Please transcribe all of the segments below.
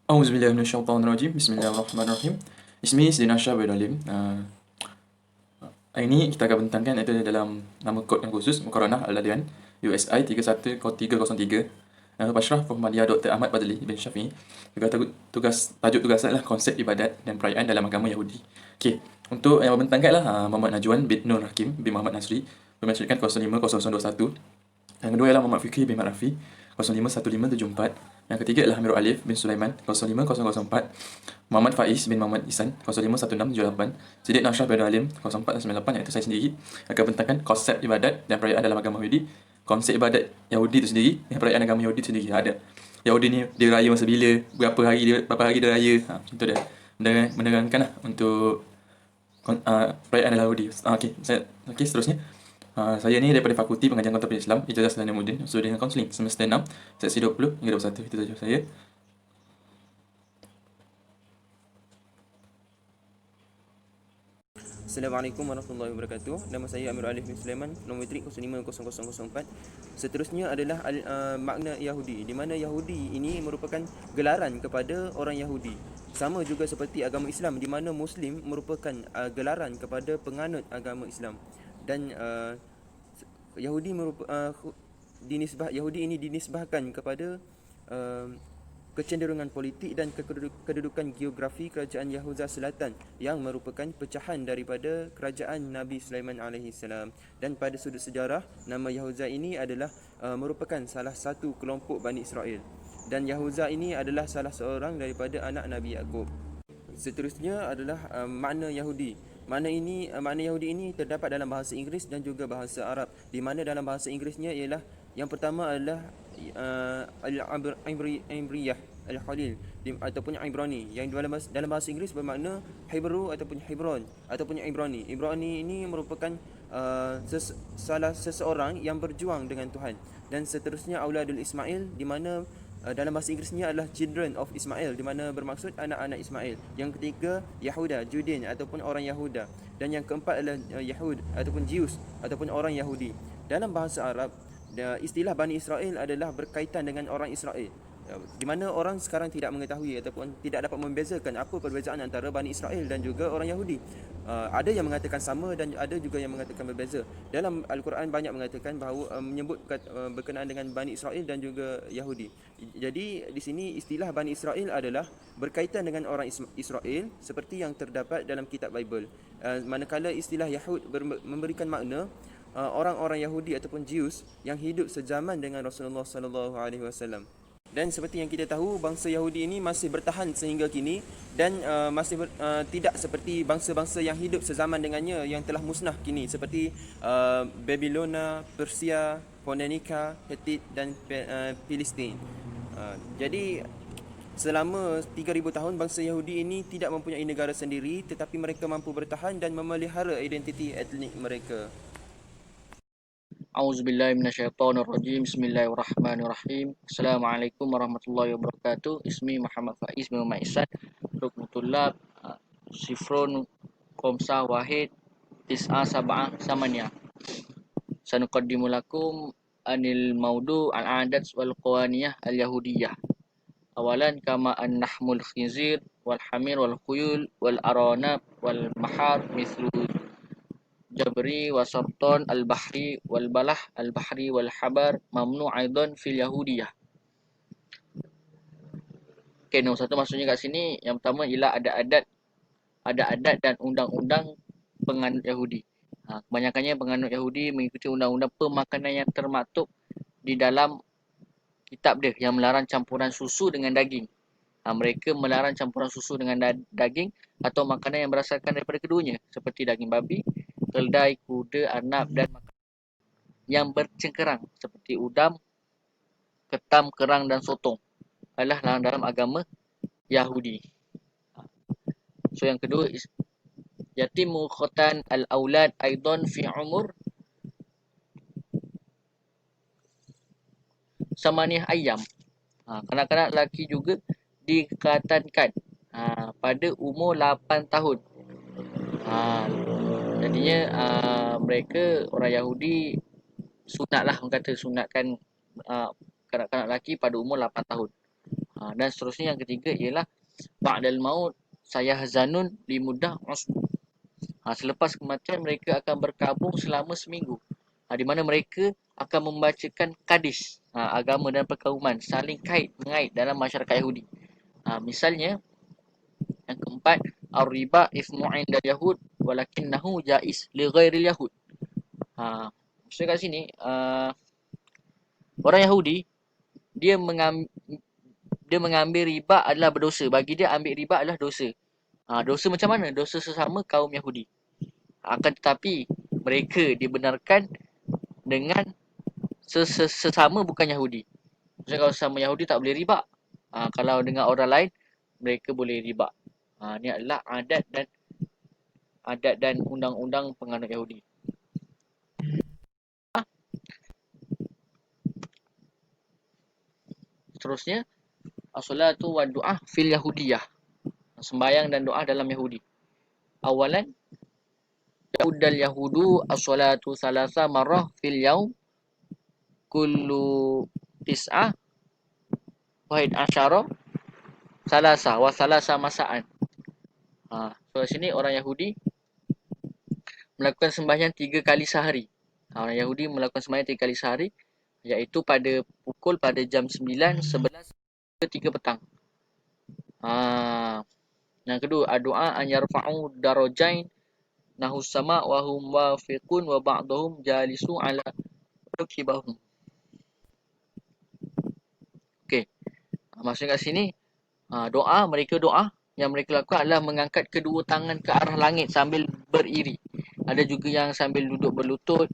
أعوذ بالله من الشيطان الرجيم. بسم الله الرحمن الرحيم. Ismi Sedina Shah Alim. Hari ini kita akan bentangkan itu dalam nama kod yang khusus Mukarranah Al-Adyan USI 310303. Pasrah Muhammadiyah Dr. Ahmad Badli bin Syafi'i. Tajuk tugas adalah konsep ibadat dan perayaan dalam agama Yahudi. Okey, untuk yang membentangkan lah Muhammad Najwan bin Nur Hakim bin Muhammad Nasri bermaksudkan 050021. Yang kedua ialah Muhammad Fikri bin Marafi 051574. Yang ketiga ialah Amirul Alif bin Sulaiman 05004. Muhammad Faiz bin Muhammad Ihsan 051678. Siddiq Nasrah bin Alim 0498, iaitu saya sendiri akan bentangkan konsep ibadat dan perayaan dalam agama Yahudi. Konsep ibadat Yahudi itu sendiri dan perayaan agama Yahudi itu sendiri. Ada Yahudi ni dia raya masa bila, berapa hari dia raya. Itu dia menerangkan lah untuk perayaan dalam Yahudi. Seterusnya. Saya ni daripada Fakulti Pengajian Kontemporer Islam, Ijazah Sarjana Mudin, Studi dengan Kaunseling, semester 6, seksi 20 hingga 21. Itu saja saya. Assalamualaikum warahmatullahi wabarakatuh. Nama saya Amirul Alif bin Sulaiman, nombor matrik 050004. Seterusnya adalah makna Yahudi, di mana Yahudi ini merupakan gelaran kepada orang Yahudi. Sama juga seperti agama Islam, di mana Muslim merupakan gelaran kepada penganut agama Islam. Dan Yahudi Yahudi ini dinisbahkan kepada uh, kecenderungan politik dan kedudukan geografi kerajaan Yahuda Selatan yang merupakan pecahan daripada kerajaan Nabi Sulaiman alaihi salam. Dan pada sudut sejarah, nama Yahuda ini adalah merupakan salah satu kelompok Bani Israel. Dan Yahuda ini adalah salah seorang daripada anak Nabi Yaqub. Seterusnya adalah makna Yahudi. Makna Yahudi ini terdapat dalam bahasa Inggeris dan juga bahasa Arab. Di mana dalam bahasa Inggerisnya ialah yang pertama adalah Al-Ibriyah, Al-Khalil ataupun Ibrani, yang dalam bahasa Inggeris bermakna Hebrew ataupun Hebron ataupun Ibrani. Ibrani ini merupakan salah seseorang yang berjuang dengan Tuhan. Dan seterusnya Auladul Ismail, di mana dalam bahasa Inggerisnya adalah Children of Ismail, di mana bermaksud anak-anak Ismail. Yang ketiga Yahuda, Judin ataupun orang Yahuda. Dan yang keempat adalah Yahud ataupun Jews ataupun orang Yahudi. Dalam bahasa Arab, istilah Bani Israel adalah berkaitan dengan orang Israel, di mana orang sekarang tidak mengetahui ataupun tidak dapat membezakan apa perbezaan antara Bani Israel dan juga orang Yahudi. Ada yang mengatakan sama dan ada juga yang mengatakan berbeza. Dalam Al-Quran banyak mengatakan bahawa menyebut berkenaan dengan Bani Israel dan juga Yahudi. Jadi di sini istilah Bani Israel adalah berkaitan dengan orang Israel seperti yang terdapat dalam kitab Bible. Manakala istilah Yahud memberikan makna orang-orang Yahudi ataupun Jews yang hidup sezaman dengan Rasulullah sallallahu alaihi wasallam. Dan seperti yang kita tahu, bangsa Yahudi ini masih bertahan sehingga kini dan tidak seperti bangsa-bangsa yang hidup sezaman dengannya yang telah musnah kini, seperti Babilonia, Persia, Phoenicia, Hittite dan Palestin. Jadi selama 3000 tahun bangsa Yahudi ini tidak mempunyai negara sendiri, tetapi mereka mampu bertahan dan memelihara identiti etnik mereka. Auzubillahi minasyaitonirrajim. Bismillahirrahmanirrahim. Assalamualaikum warahmatullahi wabarakatuh. Ismi Muhammad Faiz bin Muhammad Ihsan. Rukn Tullab Sifrun Qomsah Wahid Tis'a Sab'ah Samania. Sanuqaddimu lakum anil maudu al-adat wal qawaniyah al-yahudiyah. Awalan kama an-nahmul khinzir wal hamir wal khuyul wal aranab wal mahar mithlu Jabri wa Sabton al-Bahri wal Balah al-Bahri wal Habar mamnu aidan fil Yahudiyah. Okey, nombor satu maksudnya kat sini yang pertama ialah ada adat dan undang-undang penganut Yahudi. Kebanyakannya penganut Yahudi mengikuti undang-undang pemakanan yang termaktub di dalam kitab dia yang melarang campuran susu dengan daging. Mereka melarang campuran susu dengan daging atau makanan yang berasalkan daripada keduanya seperti daging babi, keldai, kuda, arnab dan makanan yang bercengkerang seperti udam, ketam, kerang dan sotong adalah larang dalam agama Yahudi. So yang kedua, yatimu khotan al-aulad aidan fi umur samanih ayam. Kanak-kanak lelaki juga dikatankan pada umur 8 tahun. Jadinya mereka orang Yahudi sunatlah, orang kata sunatkan kanak-kanak lelaki pada umur 8 tahun. Dan seterusnya yang ketiga ialah ba'dal maut sayahzanun limudah usbu. Selepas kematian mereka akan berkabung selama seminggu. Di mana mereka akan membacakan kadis, agama dan perkauman, saling kait mengait dalam masyarakat Yahudi. Misalnya yang keempat, ar-riba ismu 'inda yahud walakinnahu jaiz li ghairil yahud. Maksudnya kat sini orang Yahudi dia mengambil riba adalah berdosa. Bagi dia ambil riba adalah dosa. Dosa macam mana? Dosa sesama kaum Yahudi. Akan tetapi mereka dibenarkan dengan sesama bukan Yahudi. Maksudnya kalau sesama Yahudi tak boleh riba. Kalau dengan orang lain mereka boleh riba. Ini adalah adat dan undang-undang penganut Yahudi. Seterusnya, as-salatu wa du'a fil Yahudiyah. Sembayang dan doa dalam Yahudi. Awalan, ya'uddal Yahudu as-salatu salasa marrah fil yaum kullu tis'ah wahid asyara salasa wa salasa masa'an. So sini orang Yahudi melakukan sembahyang 3 kali sehari. Orang Yahudi melakukan sembahyang 3 kali sehari, iaitu pada jam 9, 11 ke 3 petang. Yang kedua, doa an yarfa'u darajain nahus sama wa hum wafiqun wa ba'dahum jalisu ala rukibahum. Okey. Maksudnya kat sini mereka doa yang mereka lakukan adalah mengangkat kedua tangan ke arah langit sambil beriri. Ada juga yang sambil duduk berlutut.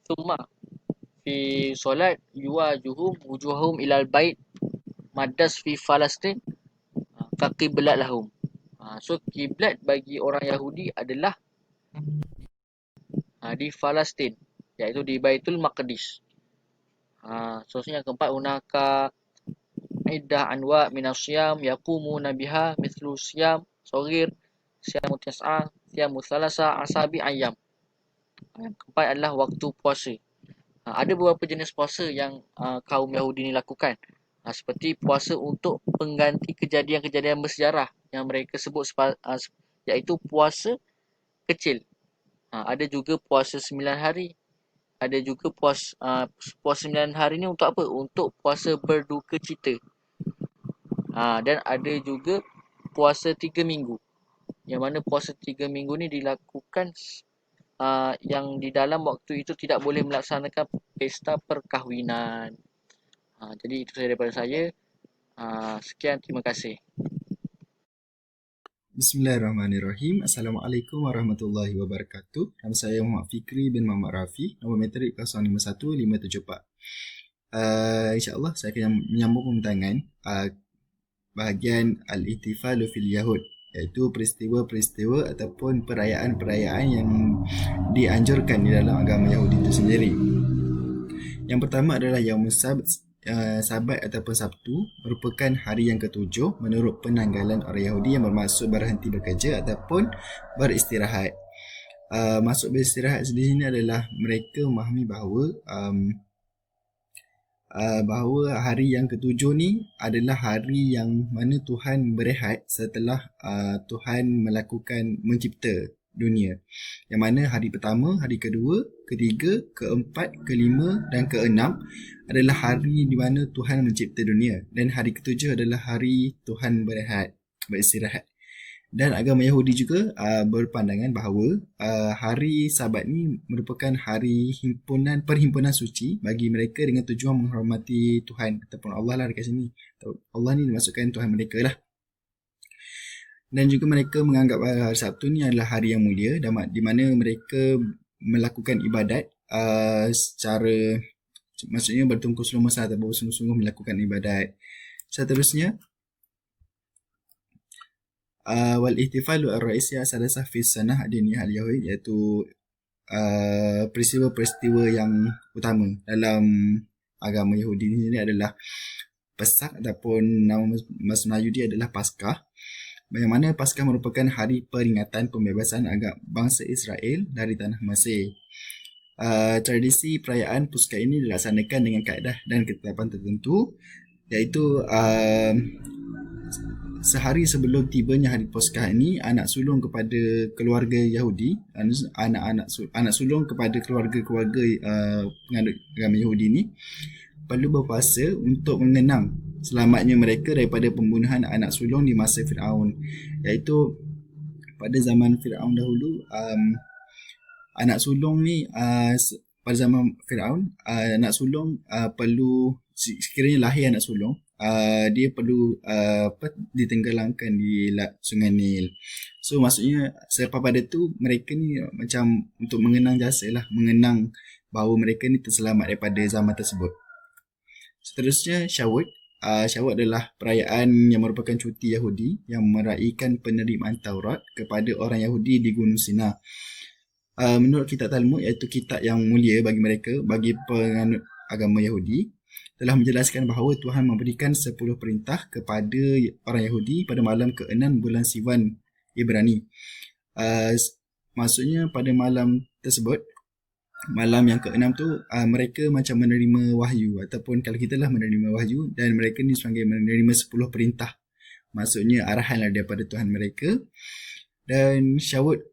Summa fi solat wujuhum ilal bait madas fi Palestin ka qiblat lahum. So kiblat bagi orang Yahudi adalah di Palestin, iaitu di Baitul Maqdis. Seterusnya yang keempat, hunaka iddah anwa minas siyam yaqumuna biha mithlu siyam saghir, siyam tis'a, siyam thalasa asabi ayyam. Yang keempat adalah waktu puasa. Ada beberapa jenis puasa yang kaum Yahudi ni lakukan. Seperti puasa untuk pengganti kejadian-kejadian bersejarah yang mereka sebut iaitu puasa kecil. Ada juga puasa 9 hari. Ada juga puasa 9 hari ni untuk apa? Untuk puasa berduka cita. Dan ada juga puasa 3 minggu. Yang mana puasa 3 minggu ni dilakukan yang di dalam waktu itu tidak boleh melaksanakan pesta perkahwinan. Jadi itu saja daripada saya. Sekian, terima kasih. Bismillahirrahmanirrahim. Assalamualaikum warahmatullahi wabarakatuh. Nama saya Muhammad Fikri bin Muhammad Rafi. Nombor metrik 051574. InsyaAllah saya akan menyambung pembentangan bahagian Al-Ihtifalu fil Yahud, iaitu peristiwa-peristiwa ataupun perayaan-perayaan yang dianjurkan di dalam agama Yahudi itu sendiri. Yang pertama adalah Yaumus Sabat ataupun Sabtu, merupakan hari yang ketujuh menurut penanggalan orang Yahudi yang bermaksud berhenti bekerja ataupun beristirahat. Maksud beristirahat di sini adalah mereka memahami bahawa hari yang ketujuh ni adalah hari yang mana Tuhan berehat setelah Tuhan mencipta dunia. Yang mana hari pertama, hari kedua, ketiga, keempat, kelima dan keenam adalah hari di mana Tuhan mencipta dunia. Dan hari ketujuh adalah hari Tuhan berehat, beristirahat. Dan agama Yahudi juga berpandangan bahawa hari Sabat ni merupakan hari perhimpunan suci bagi mereka dengan tujuan menghormati Tuhan ataupun Allah lah dekat sini. Allah ni dimaksudkan Tuhan mereka lah. Dan juga mereka menganggap hari Sabtu ni adalah hari yang mulia di mana mereka melakukan ibadat secara, maksudnya bertungkus lumus atau bersungguh-sungguh melakukan ibadat. Seterusnya, wal ihtifalu ar-raisiyah salasah fi sanah diniyah al-Yahudi, iaitu peristiwa-peristiwa yang utama dalam agama Yahudi ini adalah Pesak ataupun nama bahasa Melayu dia adalah Paskah. Yang mana Paskah merupakan hari peringatan pembebasan bangsa Israel dari tanah Mesir. Tradisi perayaan Puskah ini dilaksanakan dengan kaedah dan ketetapan tertentu, iaitu sehari sebelum tibanya hari Paskah ini, anak sulung kepada keluarga Yahudi, anak sulung kepada keluarga-keluarga penganut agama Yahudi ini perlu berpuasa untuk mengenang selamatnya mereka daripada pembunuhan anak sulung di masa Firaun, iaitu pada zaman Firaun dahulu, anak sulung ni pada zaman Firaun, anak sulung perlu sekiranya lahir anak sulung, dia perlu ditenggelamkan di Sungai Nil. So maksudnya selepas pada tu mereka ni macam untuk mengenang jasa lah, mengenang bahawa mereka ni terselamat daripada zaman tersebut. Seterusnya Syawal. Syawal adalah perayaan yang merupakan cuti Yahudi yang meraihkan penerimaan Taurat kepada orang Yahudi di Gunung Sinai. Menurut kitab Talmud, iaitu kitab yang mulia bagi mereka, bagi penganut agama Yahudi, telah menjelaskan bahawa Tuhan memberikan 10 perintah kepada orang Yahudi pada malam ke-6 bulan Sivan Ibrani. Maksudnya pada malam tersebut, malam yang ke-6 tu, mereka macam menerima wahyu, ataupun kalau kita lah menerima wahyu, dan mereka ni sebagai menerima 10 perintah. Maksudnya arahan lah daripada Tuhan mereka. Dan Syawal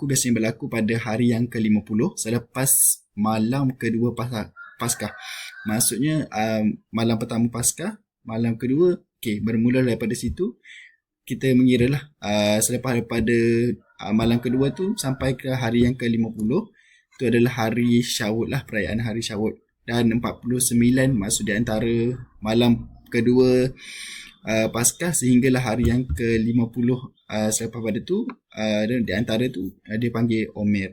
biasanya berlaku pada hari yang ke-50 selepas malam kedua Paskah. Maksudnya malam pertama Paskah, malam kedua, bermula daripada situ kita mengira lah selepas daripada malam kedua tu sampai ke hari yang ke-50, itu adalah hari Syawal lah, perayaan hari Syawal. Dan 49 maksud di antara malam kedua Paskah sehinggalah hari yang ke-50 selepas pada tu, dan di antara tu dia panggil Omer.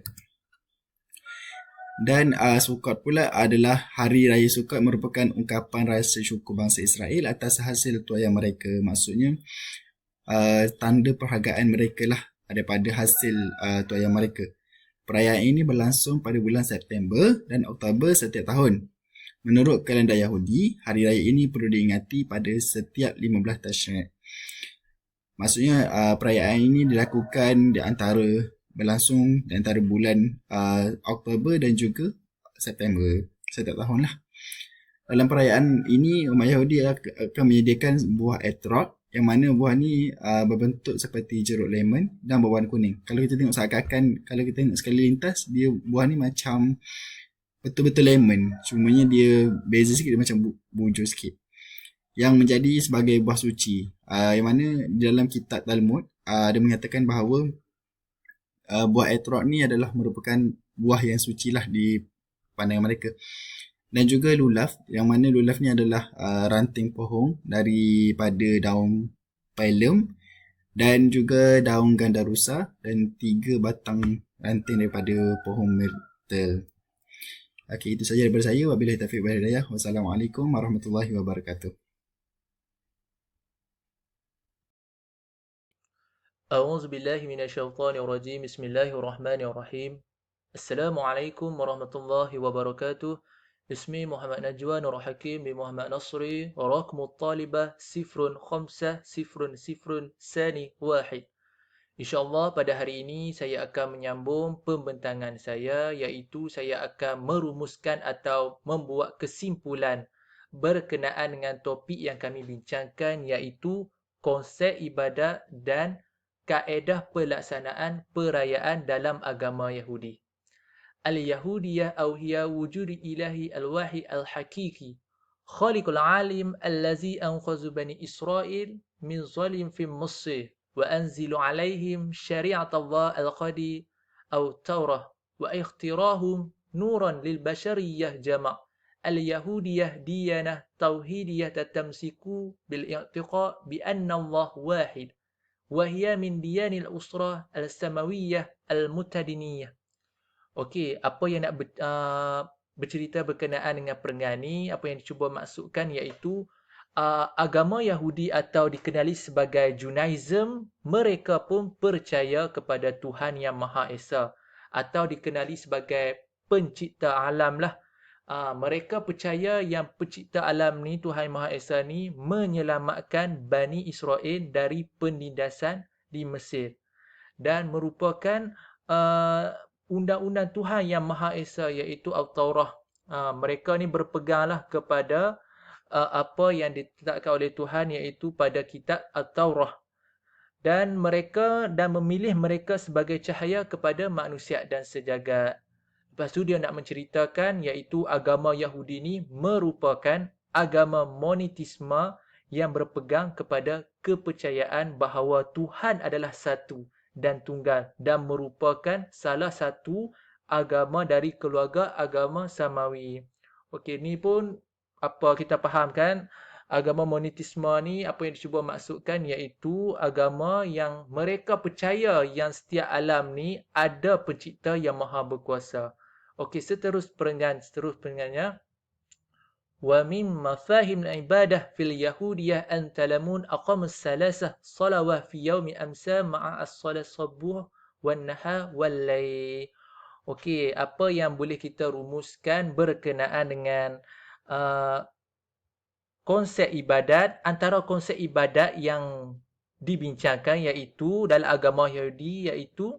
Dan Sukkot pula adalah hari raya Sukkot, merupakan ungkapan rasa syukur bangsa Israel atas hasil tuaian mereka. Maksudnya tanda perhargaan mereka lah daripada hasil tuaian mereka. Perayaan ini berlangsung pada bulan September dan Oktober setiap tahun. Menurut kalender Yahudi, hari raya ini perlu diingati pada setiap 15 Tashrik. Maksudnya perayaan ini dilakukan berlangsung di antara bulan Oktober dan juga September setiap tahun lah. Dalam perayaan ini, umat Yahudi akan menyediakan buah etrog, yang mana buah ni berbentuk seperti jeruk lemon dan berwarna kuning. Kalau kita tengok seakan-akan, kalau kita tengok sekali lintas, dia buah ni macam betul-betul lemon, cumanya dia beza sikit, dia macam bujur sikit, yang menjadi sebagai buah suci. Yang mana di dalam kitab Talmud dia mengatakan bahawa buah etrog ni adalah merupakan buah yang suci lah di pandangan mereka. Dan juga lulaf, yang mana lulaf ni adalah ranting pohon daripada daun palem dan juga daun gandarusa dan 3 batang ranting daripada pohon myrtle. Okey, itu saja daripada saya. Wabillahi taufiq wal hidayah. Wassalamualaikum warahmatullahi wabarakatuh. أعوذ بالله من الشيطان الرجيم بسم الله الرحمن الرحيم السلام عليكم ورحمة الله وبركاته اسمي محمد نجوى نور حكيم بمحمد نصري ورقم الطالبة 0500 InsyaAllah pada hari ini saya akan menyambung pembentangan saya, iaitu saya akan merumuskan atau membuat kesimpulan berkenaan dengan topik yang kami bincangkan, iaitu konsep ibadat dan kaedah pelaksanaan perayaan dalam agama Yahudi. Al-Yahudiyah au hiya wujud ilahi al-wahid al-hakiki khaliqul alim allazi anqadha bani Israel min zalim fi Mesir wa anzilu alaihim syari'at Allah al-qadi au Taurah wa ikhtirahum nuran lil bashariyah jama' al-Yahudiyah diyanah tauhidiyah tatamsiku bil i'tiqa bi anna Allah wahid وهي من ديان الأسرة السماوية المتدينية. Okey, apa yang nak bercerita berkenaan dengan perenggan ni, apa yang dicuba maksudkan iaitu agama Yahudi atau dikenali sebagai Judaism, mereka pun percaya kepada Tuhan Yang Maha Esa atau dikenali sebagai pencipta alam lah. Mereka percaya yang pencipta alam ni, Tuhan Yang Maha Esa ni, menyelamatkan Bani Israel dari penindasan di Mesir dan merupakan undang-undang Tuhan yang Maha Esa, iaitu Al-Taurah. Mereka ni berpeganglah kepada apa yang ditetapkan oleh Tuhan, iaitu pada kitab Al-Taurah. Dan memilih mereka sebagai cahaya kepada manusia dan sejagat. Lepas tu dia nak menceritakan iaitu agama Yahudi ni merupakan agama monoteisme yang berpegang kepada kepercayaan bahawa Tuhan adalah satu dan tunggal dan merupakan salah satu agama dari keluarga agama Samawi. Okey, ni pun apa kita fahamkan, agama monoteisme ni apa yang dicuba maksudkan iaitu agama yang mereka percaya yang setiap alam ni ada pencipta yang maha berkuasa. Okey, seterusnya wa min mafahim al-ibadah fil yahudiyah an talamun aqama salasah salawat fi yaumi amsa ma'a as-salat subuh wan nahar wal layl. Okey, apa yang boleh kita rumuskan berkenaan dengan konsep ibadat, antara konsep ibadat yang dibincangkan iaitu dalam agama Yahudi, iaitu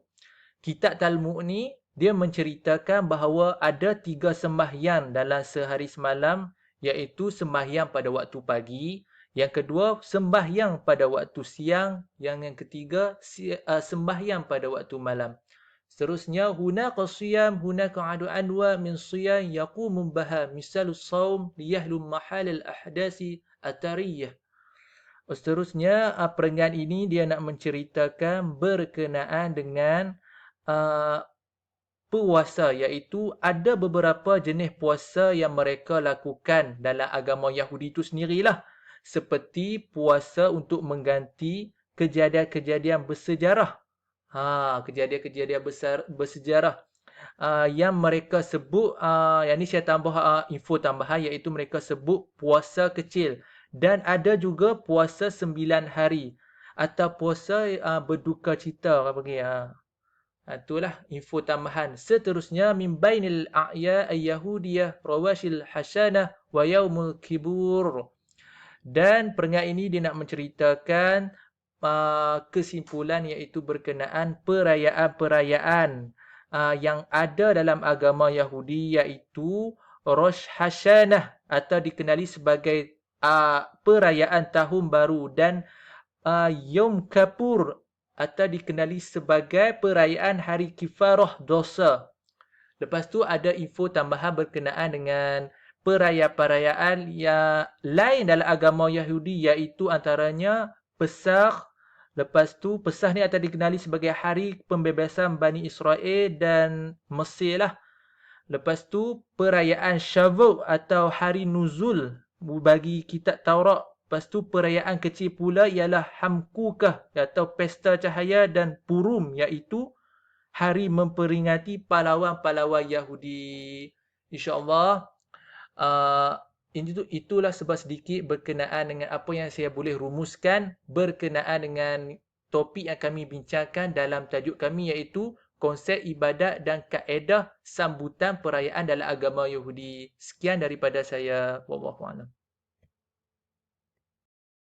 kitab Talmud ni dia menceritakan bahawa ada 3 sembahyang dalam sehari semalam, iaitu sembahyang pada waktu pagi, yang kedua sembahyang pada waktu siang, yang ketiga sembahyang pada waktu malam. Seterusnya hunaka siyam hunaka adu anwa min siyam yaqumu baha misalus saum liyahlum mahal al ahdasi atariyah. Seterusnya perenggan ini dia nak menceritakan berkenaan dengan puasa, iaitu ada beberapa jenis puasa yang mereka lakukan dalam agama Yahudi itu sendirilah, seperti puasa untuk mengganti kejadian-kejadian bersejarah. Kejadian-kejadian bersejarah yang mereka sebut, yang ni saya tambah info tambahan, iaitu mereka sebut puasa kecil. Dan ada juga puasa 9 hari atau puasa berduka cita itulah info tambahan. Seterusnya min bainil a'ya al-yahudiyah rawashil hasanah wa yaumul kibur. Dan perenggan ini dia nak menceritakan kesimpulan iaitu berkenaan perayaan-perayaan yang ada dalam agama Yahudi, iaitu Rosh Hashanah atau dikenali sebagai perayaan tahun baru, dan Yom Kippur atau dikenali sebagai perayaan hari kifarah dosa. Lepas tu ada info tambahan berkenaan dengan perayaan-perayaan yang lain dalam agama Yahudi, iaitu antaranya Pesach. Lepas tu Pesach ni akan dikenali sebagai hari pembebasan Bani Israel dan Mesir lah. Lepas tu perayaan Shavuot atau hari nuzul bagi kitab Taurat. Lepas tu perayaan kecil pula ialah Hamkukah atau pesta cahaya, dan Purim iaitu hari memperingati pahlawan-pahlawan Yahudi. InsyaAllah itulah sebab sedikit berkenaan dengan apa yang saya boleh rumuskan berkenaan dengan topik yang kami bincangkan dalam tajuk kami, iaitu konsep ibadat dan kaedah sambutan perayaan dalam agama Yahudi. Sekian daripada saya. Wallahualam.